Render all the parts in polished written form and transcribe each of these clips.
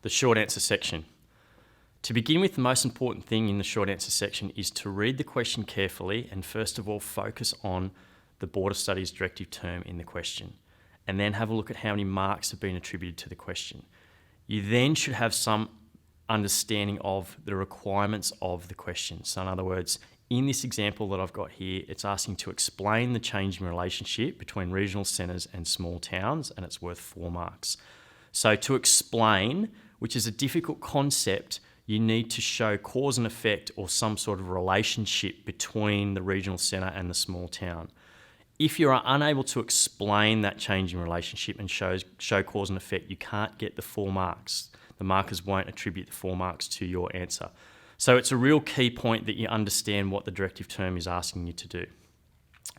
The short answer section. To begin with, the most important thing in the short answer section is to read the question carefully and first of all focus on the Board of Studies directive term in the question, and then have a look at how many marks have been attributed to the question. You then should have some understanding of the requirements of the question. So in other words, in this example that I've got here, it's asking to explain the changing relationship between regional centres and small towns, and it's worth 4 marks. So to explain, which is a difficult concept, you need to show cause and effect or some sort of relationship between the regional centre and the small town. If you are unable to explain that changing relationship and show cause and effect, you can't get the 4 marks. The markers won't attribute the 4 marks to your answer. So it's a real key point that you understand what the directive term is asking you to do.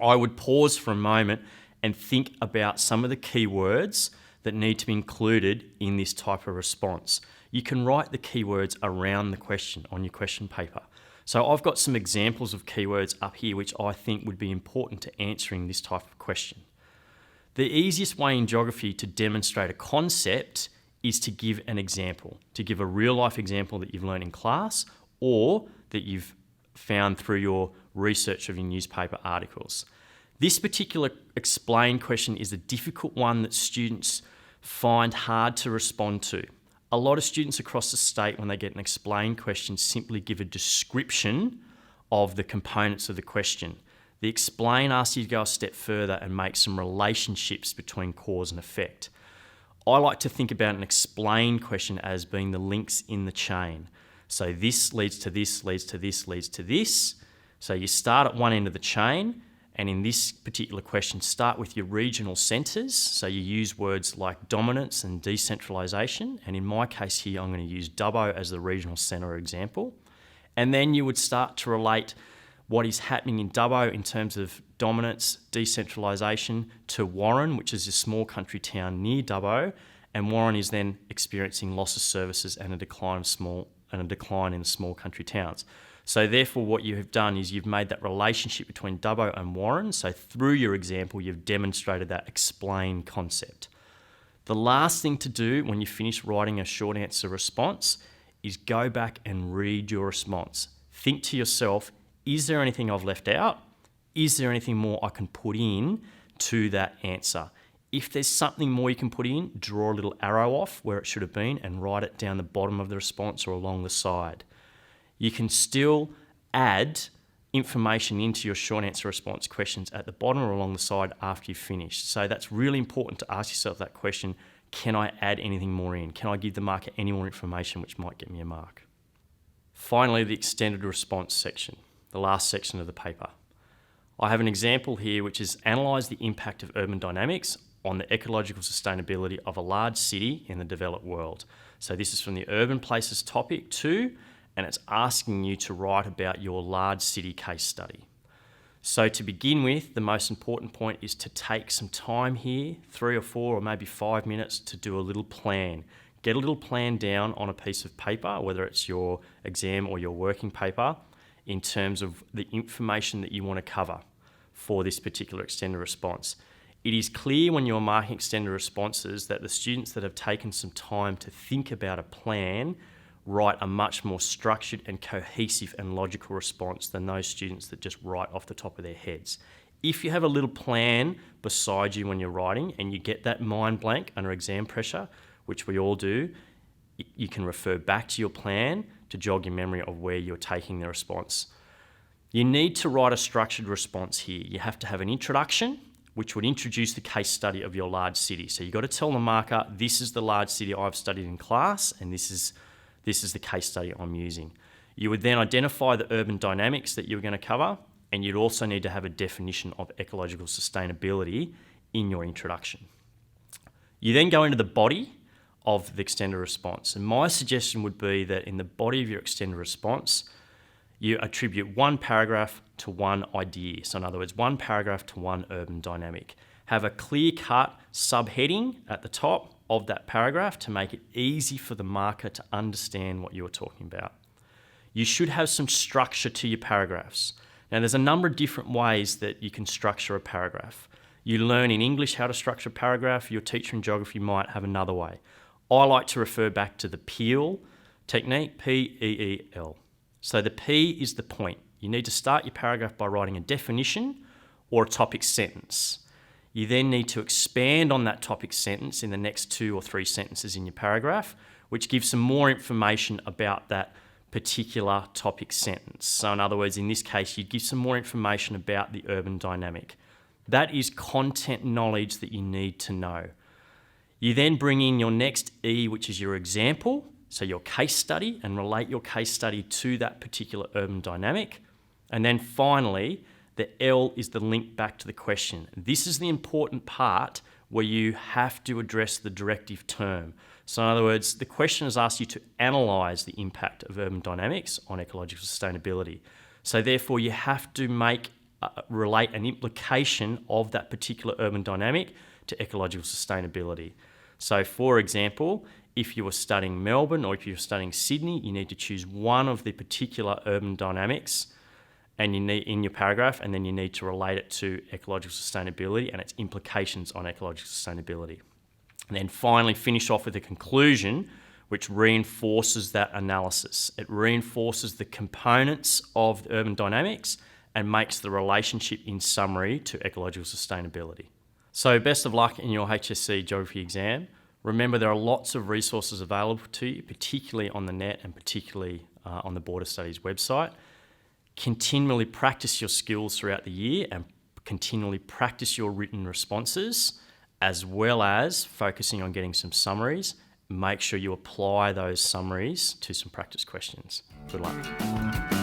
I would pause for a moment and think about some of the key words that need to be included in this type of response. You can write the keywords around the question on your question paper. So I've got some examples of keywords up here which I think would be important to answering this type of question. The easiest way in geography to demonstrate a concept is to give an example, to give a real life example that you've learned in class or that you've found through your research of your newspaper articles. This particular explain question is a difficult one that students find hard to respond to. A lot of students across the state, when they get an explain question, simply give a description of the components of the question. The explain asks you to go a step further and make some relationships between cause and effect. I like to think about an explain question as being the links in the chain. So this leads to this, leads to this, leads to this. So you start at one end of the chain, and in this particular question, start with your regional centres. So you use words like dominance and decentralisation. And in my case here, I'm going to use Dubbo as the regional centre example. And then you would start to relate what is happening in Dubbo in terms of dominance, decentralisation to Warren, which is a small country town near Dubbo. And Warren is then experiencing loss of services and a decline in small country towns. So therefore what you have done is you've made that relationship between Dubbo and Warren. So through your example, you've demonstrated that explain concept. The last thing to do when you finish writing a short answer response is go back and read your response. Think to yourself, is there anything I've left out? Is there anything more I can put in to that answer? If there's something more you can put in, draw a little arrow off where it should have been and write it down the bottom of the response or along the side. You can still add information into your short answer response questions at the bottom or along the side after you've finished. So that's really important to ask yourself that question, can I add anything more in? Can I give the marker any more information which might get me a mark? Finally, the extended response section, the last section of the paper. I have an example here which is analyse the impact of urban dynamics on the ecological sustainability of a large city in the developed world. So this is from the urban places topic 2, and it's asking you to write about your large city case study. So to begin with, the most important point is to take some time here, 3 or 4 or maybe 5 minutes to do a little plan. Get a little plan down on a piece of paper, whether it's your exam or your working paper, in terms of the information that you want to cover for this particular extended response. It is clear when you're marking extended responses that the students that have taken some time to think about a plan write a much more structured and cohesive and logical response than those students that just write off the top of their heads. If you have a little plan beside you when you're writing and you get that mind blank under exam pressure, which we all do, you can refer back to your plan to jog your memory of where you're taking the response. You need to write a structured response here. You have to have an introduction, which would introduce the case study of your large city. So you've got to tell the marker, this is the large city I've studied in class, and this is the case study I'm using. You would then identify the urban dynamics that you're going to cover, and you'd also need to have a definition of ecological sustainability in your introduction. You then go into the body of the extended response, and my suggestion would be that in the body of your extended response, you attribute one paragraph to one idea. So in other words, one paragraph to one urban dynamic. Have a clear-cut subheading at the top of that paragraph to make it easy for the marker to understand what you're talking about. You should have some structure to your paragraphs. Now, there's a number of different ways that you can structure a paragraph. You learn in English how to structure a paragraph. Your teacher in geography might have another way. I like to refer back to the PEEL technique, P-E-E-L. So the P is the point. You need to start your paragraph by writing a definition or a topic sentence. You then need to expand on that topic sentence in the next 2 or 3 sentences in your paragraph, which gives some more information about that particular topic sentence. So in other words, in this case, you'd give some more information about the urban dynamic. That is content knowledge that you need to know. You then bring in your next E, which is your example, so your case study, and relate your case study to that particular urban dynamic. And then finally, the L is the link back to the question. This is the important part where you have to address the directive term. So in other words, the question has asked you to analyse the impact of urban dynamics on ecological sustainability. So therefore, you have to relate an implication of that particular urban dynamic to ecological sustainability. So for example, if you were studying Melbourne or if you're studying Sydney, you need to choose one of the particular urban dynamics and you need in your paragraph, and then you need to relate it to ecological sustainability and its implications on ecological sustainability. And then finally finish off with a conclusion which reinforces that analysis. It reinforces the components of the urban dynamics and makes the relationship in summary to ecological sustainability. So best of luck in your HSC geography exam. Remember, there are lots of resources available to you, particularly on the net and particularly on the Border Studies website. Continually practice your skills throughout the year and continually practice your written responses, as well as focusing on getting some summaries. Make sure you apply those summaries to some practice questions. Good luck.